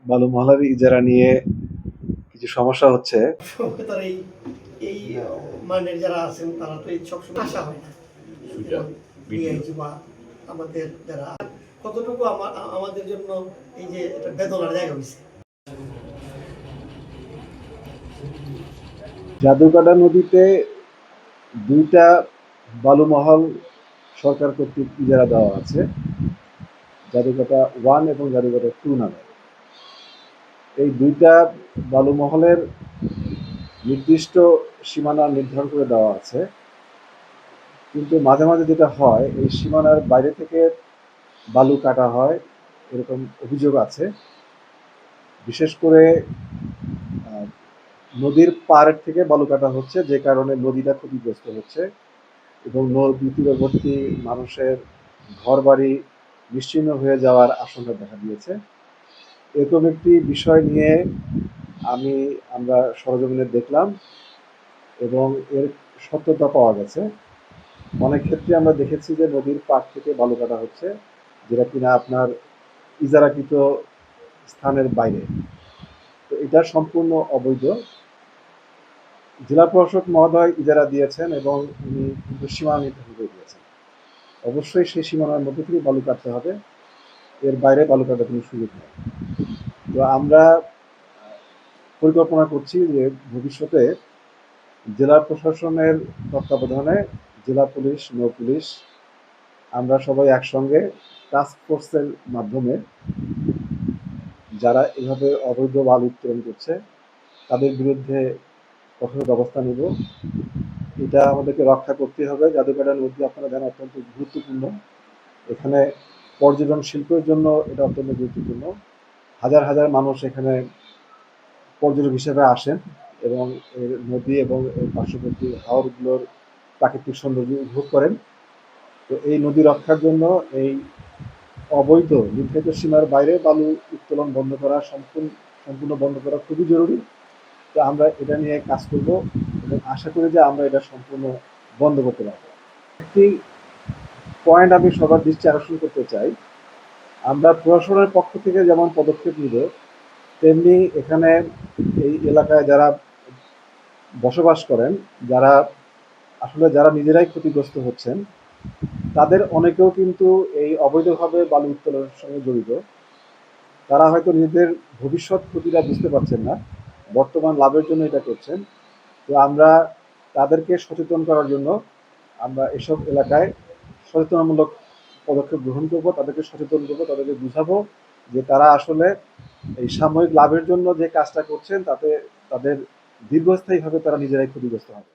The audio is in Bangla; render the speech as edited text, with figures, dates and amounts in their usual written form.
বালু মহলার ইজারা নিয়ে কিছু সমস্যা হচ্ছে। তার এই এই মানের যারা আছেন তারা তো এই সবসময় আশা হয় না বা আমাদের যারা কতটুকু আমাদের জন্য এই যে এটা বেদনার জায়গা হয়েছে। জাদুকাটা নদীতে দুইটা বালু মহল সরকার কর্তৃক ইজারা দেওয়া আছে, জাদুকাটা 1 এবং জাদুকাটা 2 নামে। এই দুইটা বালু মহলের নির্দিষ্ট সীমানা নির্ধারণ করে দেওয়া আছে, কিন্তু মাঝে মাঝে যেটা হয় এই সীমানার বাইরে থেকে বালু কাটা হয়, এরকম অভিযোগ আছে। বিশেষ করে নদীর পাড় থেকে বালু কাটা হচ্ছে, যে কারণে নদীটা ক্ষতিগ্রস্ত হচ্ছে এবং নদী তীরবর্তী মানুষের ঘরবাড়ি নিশ্চিহ্ন হয়ে যাওয়ার আশঙ্কা দেখা দিয়েছে। এরকম একটি বিষয় নিয়ে আমরা সরজমিনে দেখলাম এবং এর সত্যতা পাওয়া গেছে। অনেক ক্ষেত্রে আমরা দেখেছি যে নদীর পাড় থেকে বালু কাটা হচ্ছে, যেটা কিনা আপনার ইজারাকৃত স্থানের বাইরে। তো এটা সম্পূর্ণ অবৈধ। জেলা প্রশাসক মহোদয় ইজারা দিয়েছেন এবং উনি কিন্তু সীমানা নির্ধারণ করে দিয়েছেন। অবশ্যই সেই সীমানার মধ্যে থেকে বালু কাটতে হবে, এর বাইরে বালু কাটার কোনো সুযোগ নেই। তো আমরা পরিকল্পনা করছি যে ভবিষ্যতে জেলা প্রশাসনের তত্ত্বাবধানে জেলা পুলিশ, নৌ পুলিশ, আমরা সবাই একসঙ্গে টাস্ক ফোর্সের মাধ্যমে যারা এভাবে অবৈধ বালু উত্তোলন করছে তাদের বিরুদ্ধে কঠোর ব্যবস্থা নেব। এটা আমাদেরকে রক্ষা করতে হবে। জাদুকাটা নদী আপনারা জানেন অত্যন্ত গুরুত্বপূর্ণ। এখানে পর্যটন শিল্পের জন্য এটা অত্যন্ত গুরুত্বপূর্ণ। হাজার হাজার মানুষ এখানে পর্যটক হিসেবে আসেন এবং এর নদী এবং এর পার্শ্ববর্তী হাওরগুলোর প্রাকৃতিক সৌন্দর্য উপভোগ করেন। তো এই নদী রক্ষার জন্য এই অবৈধ নির্ধারিত সীমার বাইরে বালু উত্তোলন বন্ধ করা, সম্পূর্ণ বন্ধ করা খুবই জরুরি। তো আমরা এটা নিয়ে কাজ করব এবং আশা করি যে আমরা এটা সম্পূর্ণ বন্ধ করতে পারবো। একটি পয়েন্ট আমি সবার দৃষ্টি আকর্ষণ করতে চাই, আমরা প্রশাসনের পক্ষ থেকে যেমন পদক্ষেপ নিব, তেমনি এখানে এই এলাকায় যারা বসবাস করেন, যারা নিজেরাই ক্ষতিগ্রস্ত হচ্ছেন, তাদের অনেকেও কিন্তু এই অবৈধভাবে বালু উত্তোলনের সঙ্গে জড়িত। তারা হয়তো নিজেদের ভবিষ্যৎ ক্ষতিটা বুঝতে পারছেন না, বর্তমান লাভের জন্য এটা করছেন। তো আমরা তাদেরকে সচেতন করার জন্য আমরা এসব এলাকায় সচেতনামূলক পদক্ষেপ গ্রহণ করব, তাদেরকে সচেতন করবো, তাদেরকে বুঝাবো যে তারা আসলে এই সাময়িক লাভের জন্য যে কাজটা করছেন তাতে তাদের দীর্ঘস্থায়ীভাবে তারা নিজেরাই ক্ষতিগ্রস্ত হবে।